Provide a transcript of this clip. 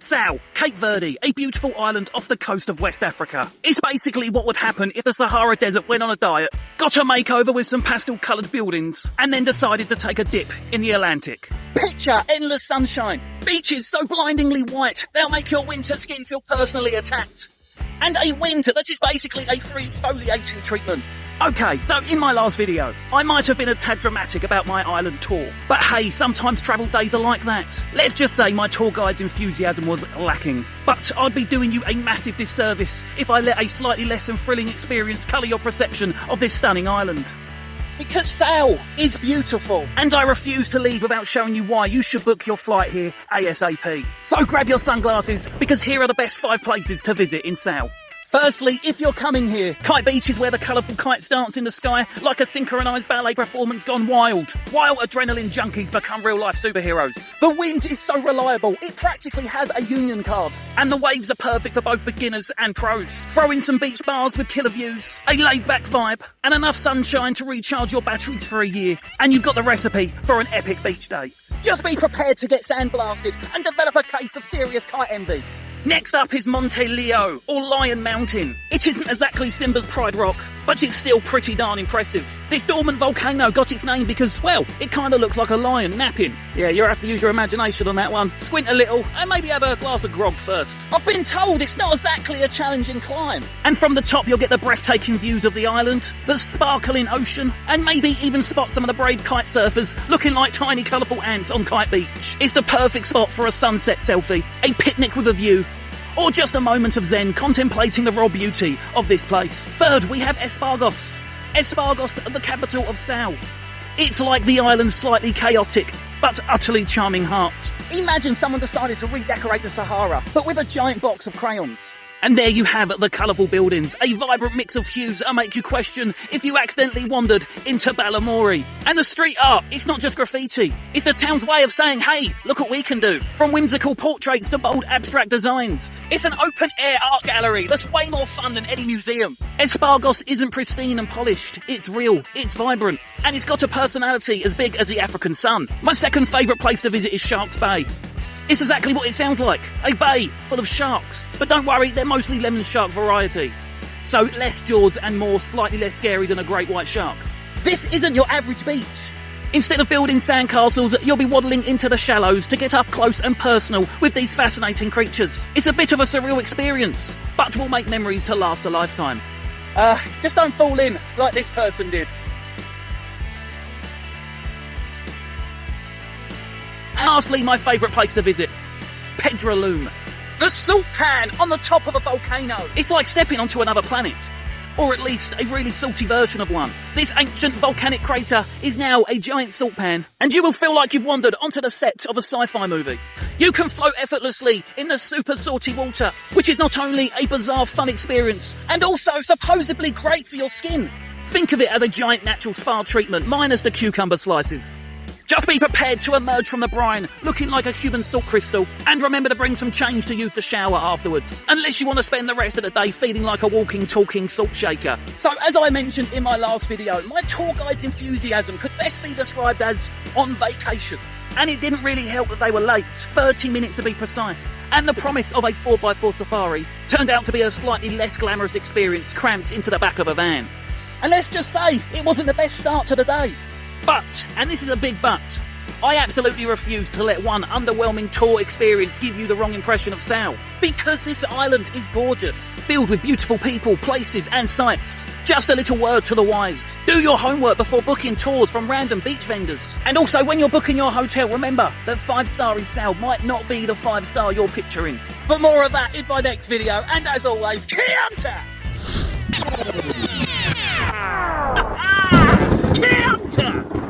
Sal, Cape Verde, a beautiful island off the coast of West Africa. It's basically what would happen if the Sahara Desert went on a diet, got a makeover with some pastel-coloured buildings, and then decided to take a dip in the Atlantic. Picture endless sunshine, beaches so blindingly white they'll make your winter skin feel personally attacked, and a wind that is basically a free exfoliating treatment. Okay, so in my last video, I might have been a tad dramatic about my island tour, but hey, sometimes travel days are like that. Let's just say my tour guide's enthusiasm was lacking. But I'd be doing you a massive disservice if I let a slightly less than thrilling experience colour your perception of this stunning island. Because Sal is beautiful, and I refuse to leave without showing you why you should book your flight here ASAP. So grab your sunglasses, because here are the best 5 places to visit in Sal. Firstly, if you're coming here, Kite Beach is where the colourful kites dance in the sky like a synchronised ballet performance gone wild, while adrenaline junkies become real-life superheroes. The wind is so reliable, it practically has a union card, and the waves are perfect for both beginners and pros. Throw in some beach bars with killer views, a laid-back vibe, and enough sunshine to recharge your batteries for a year, and you've got the recipe for an epic beach day. Just be prepared to get sandblasted and develop a case of serious kite envy. Next up is Monte Leo, or Lion Mountain. It isn't exactly Simba's Pride Rock, but it's still pretty darn impressive. This dormant volcano got its name because, well, it kinda looks like a lion napping. Yeah, you'll have to use your imagination on that one. Squint a little, and maybe have a glass of grog first. I've been told it's not exactly a challenging climb. And from the top you'll get the breathtaking views of the island, the sparkling ocean, and maybe even spot some of the brave kite surfers looking like tiny colourful ants on Kite Beach. It's the perfect spot for a sunset selfie, a picnic with a view, or just a moment of zen contemplating the raw beauty of this place. Third, we have Espargos. Espargos, the capital of Sal. It's like the island's slightly chaotic, but utterly charming heart. Imagine someone decided to redecorate the Sahara, but with a giant box of crayons. And there you have the colourful buildings, a vibrant mix of hues that make you question if you accidentally wandered into Balamori. And the street art, it's not just graffiti, it's the town's way of saying, hey, look what we can do. From whimsical portraits to bold abstract designs. It's an open-air art gallery that's way more fun than any museum. Espargos isn't pristine and polished, it's real, it's vibrant, and it's got a personality as big as the African sun. My second favourite place to visit is Sharks Bay. It's exactly what it sounds like, a bay full of sharks. But don't worry, they're mostly lemon shark variety. So less jaws and more slightly less scary than a great white shark. This isn't your average beach. Instead of building sandcastles, you'll be waddling into the shallows to get up close and personal with these fascinating creatures. It's a bit of a surreal experience, but will make memories to last a lifetime. Just don't fall in like this person did. And lastly, my favourite place to visit, Pedra Lume. The salt pan on the top of a volcano. It's like stepping onto another planet. Or at least a really salty version of one. This ancient volcanic crater is now a giant salt pan, and you will feel like you've wandered onto the set of a sci-fi movie. You can float effortlessly in the super salty water, which is not only a bizarre fun experience, and also supposedly great for your skin. Think of it as a giant natural spa treatment, minus the cucumber slices. Just be prepared to emerge from the brine looking like a human salt crystal, and remember to bring some change to use the shower afterwards, unless you want to spend the rest of the day feeling like a walking, talking salt shaker. So as I mentioned in my last video, my tour guide's enthusiasm could best be described as on vacation. And it didn't really help that they were late, 30 minutes to be precise. And the promise of a 4x4 safari turned out to be a slightly less glamorous experience cramped into the back of a van. And let's just say, it wasn't the best start to the day. But, and this is a big but, I absolutely refuse to let one underwhelming tour experience give you the wrong impression of Sal. Because this island is gorgeous, filled with beautiful people, places and sights. Just a little word to the wise. Do your homework before booking tours from random beach vendors. And also when you're booking your hotel, remember that 5-star in Sal might not be the 5-star you're picturing. But more of that in my next video, and as always, Chianta! Chianta!